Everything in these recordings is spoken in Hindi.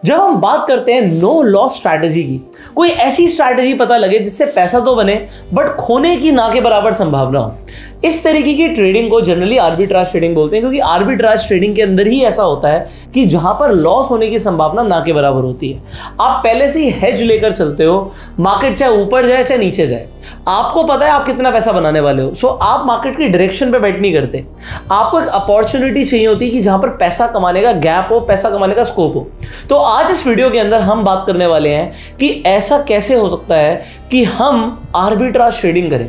जब हम बात करते हैं नो लॉस स्ट्रैटेजी की, कोई ऐसी स्ट्रैटेजी पता लगे जिससे पैसा तो बने बट खोने की ना के बराबर संभावना हो, इस तरीके की ट्रेडिंग को जनरली आर्बिट्राज ट्रेडिंग बोलते हैं, क्योंकि आर्बिट्राज ट्रेडिंग के अंदर ही ऐसा होता है कि जहां पर लॉस होने की संभावना ना के बराबर होती है। आप पहले से ही हेज लेकर चलते हो, मार्केट चाहे ऊपर जाए चाहे नीचे जाए, आपको पता है आप कितना पैसा बनाने वाले हो। सो आप मार्केट की डायरेक्शन पे बैठ नहीं करते, आपको एक अपॉर्चुनिटी चाहिए होती है कि जहां पर पैसा कमाने का गैप हो, पैसा कमाने का स्कोप हो। तो आज इस वीडियो के अंदर हम बात करने वाले हैं कि ऐसा कैसे हो सकता है कि हम आर्बिट्राज ट्रेडिंग करें।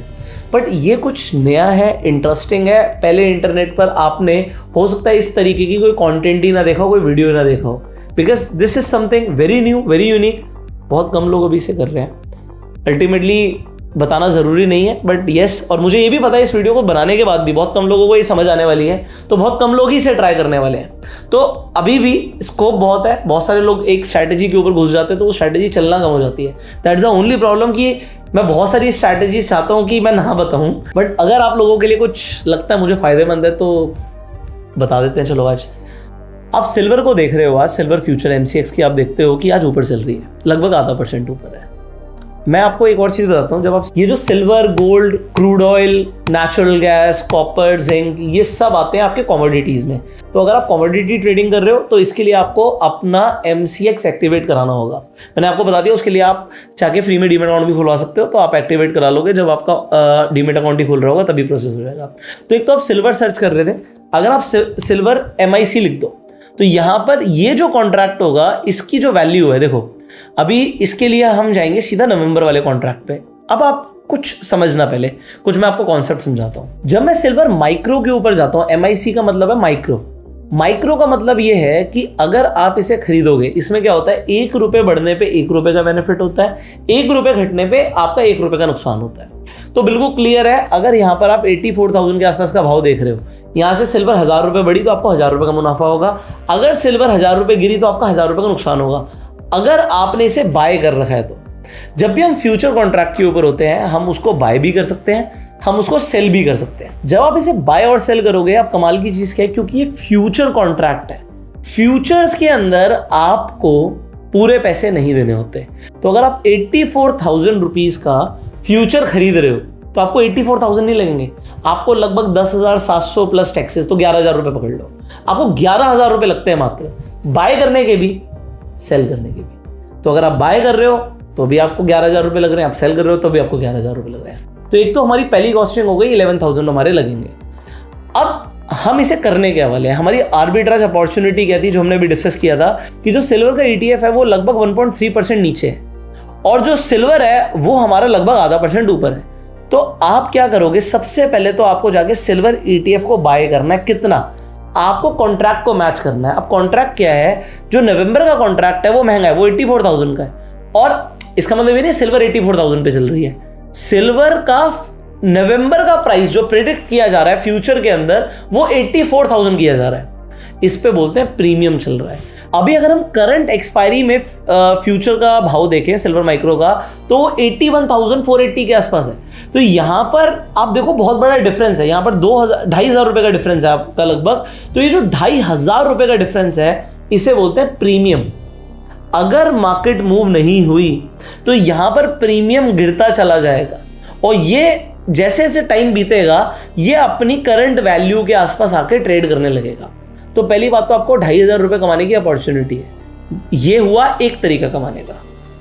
बट ये कुछ नया है, इंटरेस्टिंग है। पहले इंटरनेट पर आपने हो सकता है इस तरीके की कोई कंटेंट ही ना देखा हो, कोई वीडियो ना देखा हो, because this is something very new, very unique. बहुत कम लोग अभी इसे कर रहे हैं। अल्टीमेटली बताना ज़रूरी नहीं है, बट येस, और मुझे ये भी पता है इस वीडियो को बनाने के बाद भी बहुत कम लोगों को ये समझ आने वाली है, तो बहुत कम लोग ही इसे ट्राई करने वाले हैं। तो अभी भी स्कोप बहुत है, बहुत सारे लोग एक स्ट्रैटेजी के ऊपर घुस जाते हैं तो वो स्ट्रैटेजी चलना कम हो जाती है। That is the only problem कि मैं बहुत सारी स्ट्रैटेजीज चाहता हूँ कि मैं ना बताऊँ, बट अगर आप लोगों के लिए कुछ लगता है मुझे फ़ायदेमंद है तो बता देते हैं। चलो, आज आप सिल्वर को देख रहे हो, आज सिल्वर फ्यूचर MCX की आप देखते हो कि आज ऊपर चल रही है, लगभग आधा % ऊपर है। मैं आपको एक और चीज़ बताता हूँ, जब आप ये जो silver, gold, crude oil, natural gas, copper, zinc, ये सब आते हैं आपके कमोडिटीज़ में। तो अगर आप कमोडिटी ट्रेडिंग कर रहे हो तो इसके लिए आपको अपना MCX एक्टिवेट कराना होगा। मैंने आपको बता दिया, उसके लिए आप चाहे फ्री में डीमेट अकाउंट भी खुलवा सकते हो, तो आप एक्टिवेट करा लोगे जब आपका डीमेट अकाउंट ही खुल रहा होगा, तभी प्रोसेस हो जाएगा। तो एक तो आप सिल्वर सर्च कर रहे थे, अगर आप सिल्वर MIC लिख दो तो यहाँ पर ये जो कॉन्ट्रैक्ट होगा इसकी जो वैल्यू है, देखो अभी इसके लिए हम जाएंगे सीधा नवंबर वाले कॉन्ट्रैक्ट पे। अब आप कुछ समझना, पहले कुछ मैं आपको कॉन्सेप्ट समझाता हूँ। जब मैं सिल्वर माइक्रो के ऊपर जाता हूँ, MIC का मतलब है माइक्रो। माइक्रो का मतलब ये है कि अगर आप इसे खरीदोगे, इसमें क्या होता है, 1 रुपये बढ़ने पे 1 रुपये का बेनिफिट होता है, 1 रुपये घटने पे आपका 1 रुपये का नुकसान होता है। तो बिल्कुल क्लियर है, अगर यहाँ पर आप 84,000 के आसपास का भाव देख रहे हो, यहाँ से सिल्वर 1000 रुपये बढ़ी तो आपको 1000 रुपये का मुनाफा होगा। अगर सिल्वर 1000 रुपये गिरी तो आपका 1000 रुपये का नुकसान होगा, अगर आपने इसे बाय कर रखा है तो। जब भी हम फ्यूचर कॉन्ट्रैक्ट के ऊपर होते हैं, हम उसको बाय भी कर सकते हैं, हम उसको सेल भी कर सकते हैं। जब आप इसे बाय और सेल करोगे, आप कमाल की चीज क्या है, क्योंकि ये फ्यूचर कॉन्ट्रैक्ट है, फ्यूचर्स के अंदर आपको पूरे पैसे नहीं देने होते। तो अगर आप 84,000 रुपीज का फ्यूचर खरीद रहे हो तो आपको 84,000 नहीं लगेंगे, आपको लगभग 10,700 प्लस टैक्सेस, तो 11,000 रुपये पकड़ लो, आपको 11,000 रुपये लगते हैं मात्र बाय करने के भी, सेल करने के भी। तो अगर आप बाय कर रहे हो तो भी आपको 11,000 रुपये लग रहे हैं, आप सेल कर रहे हो तो भी आपको 11,000 रुपये लग रहे हैं। तो एक तो हमारी पहली कॉस्टिंग हो गई, 11,000 हमारे लगेंगे। अब हम इसे करने के वाले हैं। हमारी आर्बिट्राज अपॉर्चुनिटी क्या थी, जो हमने भी डिस्कस किया था कि जो सिल्वर का ETF है वो लगभग 1.3% नीचे है और जो सिल्वर है वो हमारा लगभग आधा % ऊपर है। तो आप क्या करोगे, सबसे पहले तो आपको जाके सिल्वर ETF को बाय करना है। कितना? आपको कॉन्ट्रैक्ट को मैच करना है। अब कॉन्ट्रैक्ट क्या है, जो नवंबर का कॉन्ट्रैक्ट है वो महंगा है, वो 84,000 का है, और इसका मतलब ये नहीं सिल्वर 84,000 पे चल रही है। सिल्वर का नवंबर का प्राइस जो प्रेडिक्ट किया जा रहा है फ्यूचर के अंदर, वो 84,000 किया जा रहा है। इस पे बोलते हैं प्रीमियम चल रहा है। अभी अगर हम करंट एक्सपायरी में फ्यूचर का भाव देखें सिल्वर माइक्रो का, तो 81,480 के आसपास है। तो यहां पर आप देखो बहुत बड़ा डिफरेंस है, यहां पर 2,500 रुपए का डिफरेंस है आपका लगभग। तो ये जो 2,500 रुपए का डिफरेंस है, इसे बोलते हैं प्रीमियम। अगर मार्केट मूव नहीं हुई तो यहां पर प्रीमियम गिरता चला जाएगा, और ये जैसे जैसे टाइम बीतेगा ये अपनी करंट वैल्यू के आसपास आके ट्रेड करने लगेगा। तो पहली बात तो आपको 2,500 रुपए कमाने की अपॉर्चुनिटी है। ये हुआ एक तरीका कमाने का,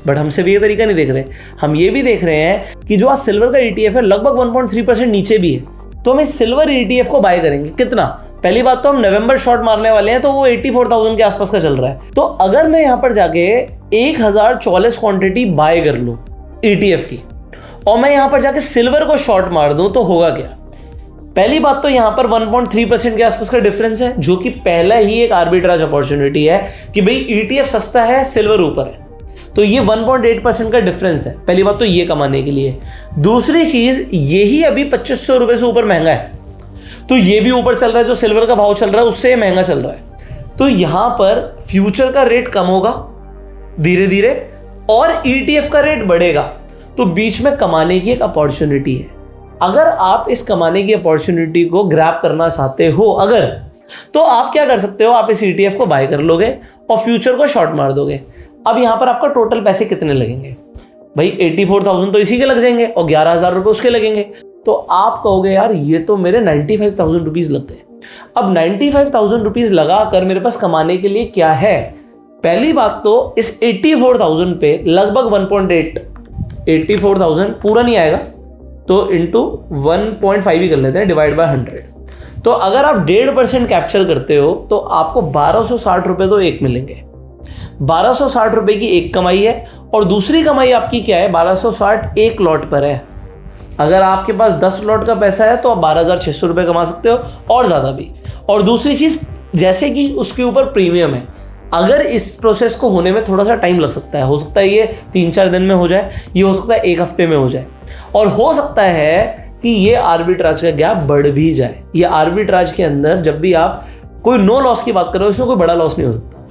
बट हमसे भी ये तरीका नहीं देख रहे। हम ये भी देख रहे हैं कि जो आज सिल्वर का ETF है लगभग 1.3% नीचे भी है, तो हम इस सिल्वर ETF को बाय करेंगे। कितना? पहली बात तो हम नवंबर शॉर्ट मारने वाले हैं, तो वो 84,000 के आसपास का चल रहा है। तो अगर मैं यहां पर जाके 1044 क्वांटिटी बाय कर लूं ETF की, और मैं यहां पर जाके सिल्वर को शॉर्ट मार दूं, तो होगा क्या? पहली बात तो यहां पर 1.3% के आसपास का डिफरेंस है, जो कि पहला ही एक आर्बिट्राज अपॉर्चुनिटी है कि भाई ETF सस्ता है, सिल्वर ऊपर है। तो ये 1.8% का डिफरेंस है। पहली बात तो ये कमाने के लिए। दूसरी चीज, यही अभी 2,500 रुपए से ऊपर महंगा है, तो ये भी ऊपर चल रहा है। जो सिल्वर का भाव चल रहा है उससे महंगा चल रहा है। तो यहां पर फ्यूचर का रेट कम होगा धीरे धीरे, और ETF का रेट बढ़ेगा। तो बीच में कमाने की एक अपॉर्चुनिटी है। अगर आप इस कमाने की अपॉर्चुनिटी को ग्रैब करना चाहते हो, अगर तो आप क्या कर सकते हो, आप इस ETF को बाय कर लोगे और फ्यूचर को शॉर्ट मार दोगे। अब यहां पर आपका टोटल पैसे कितने लगेंगे भाई, 84,000 तो इसी के लग जाएंगे और 11,000 रुपए उसके लगेंगे। तो आप कहोगे यार ये तो मेरे 95,000 रुपीज लग गए। अब 95,000 रुपीज लगाकर मेरे पास कमाने के लिए क्या है? पहली बात तो इस 84,000 पे लगभग 1.8, 84,000 पूरा नहीं आएगा तो इंटू 1.5 ही कर लेते हैं, डिवाइड बाय 100। तो अगर आप 1.5% कैप्चर करते हो तो आपको 1260 रुपए तो एक मिलेंगे। 1260 रुपए की एक कमाई है और दूसरी कमाई आपकी क्या है, 1260 एक लॉट पर है। अगर आपके पास 10 लॉट का पैसा है तो आप 12,600 रुपए कमा सकते हो और ज़्यादा भी। और दूसरी चीज़, जैसे कि उसके ऊपर प्रीमियम है, अगर इस प्रोसेस को होने में थोड़ा सा टाइम लग सकता है, हो सकता है ये 3-4 दिन में हो जाए, ये हो सकता है 1 हफ्ते में हो जाए, और हो सकता है कि ये आर्बिट्राज का गैप बढ़ भी जाए। ये आर्बिट्राज के अंदर जब भी आप कोई नो लॉस की बात कर रहे हो, इसमें कोई बड़ा लॉस नहीं हो सकता।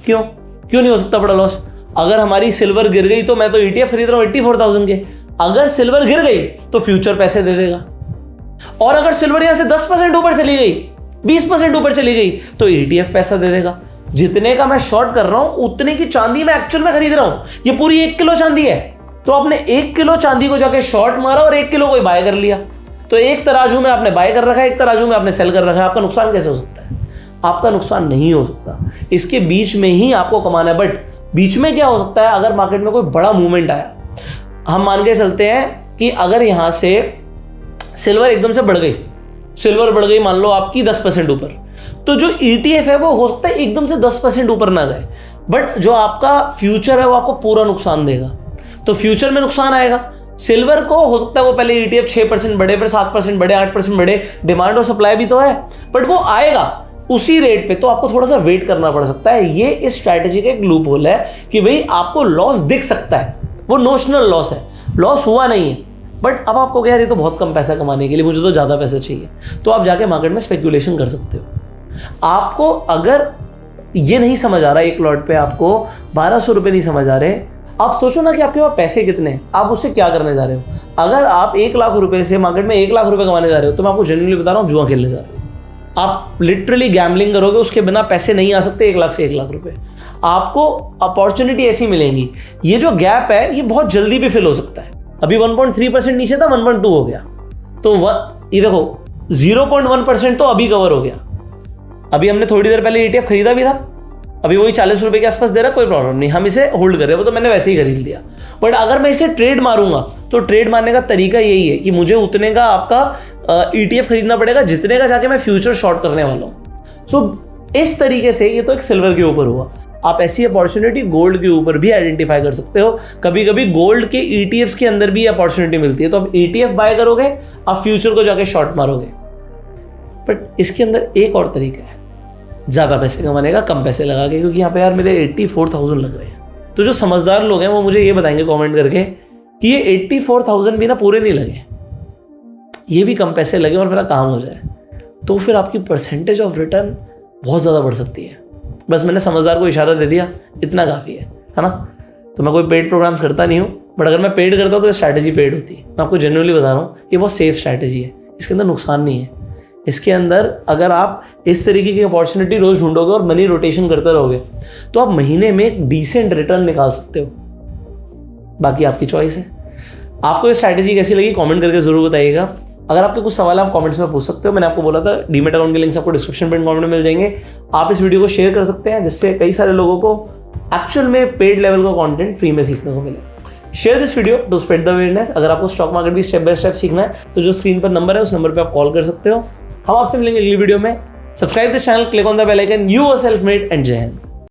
क्यों नहीं हो सकता बड़ा लॉस? अगर हमारी सिल्वर गिर गई तो मैं तो ETF खरीद रहा हूँ 84,000 के, अगर सिल्वर गिर गई तो फ्यूचर पैसे दे देगा। और अगर सिल्वर यहां से 10% ऊपर चली गई, 20% ऊपर चली गई तो ETF पैसा दे देगा। जितने का मैं शॉर्ट कर रहा हूं उतने की चांदी मैं एक्चुअल में खरीद रहा हूं। ये पूरी 1 किलो चांदी है, तो आपने 1 किलो चांदी को जाके शॉर्ट मारा और 1 किलो को बाय कर लिया। तो एक तराजू में आपने बाय कर रखा है, एक तराजू में आपने सेल कर रखा है। आपका नुकसान कैसे हो सकता है? आपका नुकसान नहीं हो सकता। इसके बीच में ही आपको कमाना है। बट बीच में क्या हो सकता है, अगर मार्केट में कोई बड़ा मूवमेंट आया, हम मान के चलते हैं कि अगर यहां से सिल्वर एकदम से बढ़ गई, सिल्वर बढ़ गई मान लो आपकी 10% ऊपर, तो जो ETF है वो हो सकता है एकदम से 10% ऊपर ना गए, बट जो आपका फ्यूचर है वो आपको पूरा नुकसान देगा। तो फ्यूचर में नुकसान आएगा। सिल्वर को हो सकता है वो पहले ETF 6% बढ़े, फिर 7% बढ़े, 8% बढ़े, डिमांड और सप्लाई भी तो है, बट वो आएगा उसी रेट पे। तो आपको थोड़ा सा वेट करना पड़ सकता है। ये इस स्ट्रैटेजी का एक लूप होल है कि भाई आपको लॉस दिख सकता है, वो नोशनल लॉस है, लॉस हुआ नहीं है। बट अब आपको यार ये तो बहुत कम पैसा कमाने के लिए मुझे तो ज़्यादा पैसा चाहिए, तो आप जाके मार्केट में स्पेकुलेशन कर सकते हो। आपको अगर ये नहीं समझ आ रहा, एक लॉट पे आपको 1200 रुपये नहीं समझ आ रहे, आप सोचो ना कि आपके पास पैसे कितने हैं, आप उससे क्या करने जा रहे हो। अगर आप 1 लाख रुपए से मार्केट में 1 लाख रुपए कमाने जा रहे हो तो मैं आपको जेन्युइनली बता रहा हूँ, जुआ खेलने जा रहे हो। आप लिटरली गैम्बलिंग करोगे, उसके बिना पैसे नहीं आ सकते 1 लाख से 1 लाख रुपए। आपको अपॉर्चुनिटी ऐसी मिलेंगी। ये जो गैप है ये बहुत जल्दी भी फिल हो सकता है। अभी 1.3% नीचे था, 1.2 हो गया, तो ये देखो 0.1% तो अभी कवर हो गया। अभी हमने थोड़ी देर पहले ETF खरीदा भी था, अभी वही 40 रुपए के आसपास दे रहा, कोई प्रॉब्लम नहीं, हम इसे होल्ड कर रहे हैं, वो तो मैंने वैसे ही खरीद लिया। बट अगर मैं इसे ट्रेड मारूंगा तो ट्रेड मारने का तरीका यही है कि मुझे उतने का आपका ETF खरीदना पड़ेगा जितने का जाके मैं फ्यूचर शॉर्ट करने वाला हूँ। सो इस तरीके से ये तो एक सिल्वर के ऊपर हुआ। आप ऐसी अपॉर्चुनिटी गोल्ड के ऊपर भी आइडेंटिफाई कर सकते हो। कभी कभी गोल्ड के ETFs के अंदर भी अपॉर्चुनिटी मिलती है, तो आप ETF बाय करोगे, आप फ्यूचर को जाके शॉर्ट मारोगे। बट इसके अंदर एक और तरीका है ज़्यादा पैसे कमाने का, कम पैसे लगा के, क्योंकि यहाँ पे यार मेरे 84,000 लग रहे हैं। तो जो समझदार लोग हैं वो मुझे ये बताएंगे कमेंट करके कि ये 84,000 भी ना पूरे नहीं लगे, ये भी कम पैसे लगे और मेरा काम हो जाए, तो फिर आपकी परसेंटेज ऑफ रिटर्न बहुत ज़्यादा बढ़ सकती है। बस मैंने समझदार को इशारा दे दिया, इतना काफ़ी है ना। तो मैं कोई पेड प्रोग्राम्स करता नहीं हूँ, बट अगर मैं पेड करता हूँ तो स्ट्रैटेजी पेड होती है। मैं आपको जेन्युइनली बता रहा हूँ, ये बहुत सेफ स्ट्रैटेजी है, इसके अंदर नुकसान नहीं है। इसके अंदर अगर आप इस तरीके की अपॉर्चुनिटी रोज ढूंढोगे और मनी रोटेशन करते रहोगे तो आप महीने में एक डिसेंट रिटर्न निकाल सकते हो। बाकी आपकी चॉइस है। आपको ये स्ट्रैटेजी कैसी लगी कमेंट करके जरूर बताइएगा। अगर आपके कुछ सवाल आप कमेंट्स में पूछ सकते हो। मैंने आपको बोला था डीमैट अकाउंट के लिंक्स आपको डिस्क्रिप्शन में कमेंट में मिल जाएंगे। आप इस वीडियो को शेयर कर सकते हैं जिससे कई सारे लोगों को एक्चुअल में पेड लेवल का कंटेंट फ्री में सीखने को मिले। Share this video to spread the awareness. अगर आपको स्टॉक मार्केट भी स्टेप बाय स्टेप सीखना है तो जो स्क्रीन पर नंबर है उस नंबर पर आप कॉल कर सकते हो। हम आपसे मिलेंगे अगली वीडियो में। Subscribe this channel, click on the bell icon. You are self made and Jai Hind.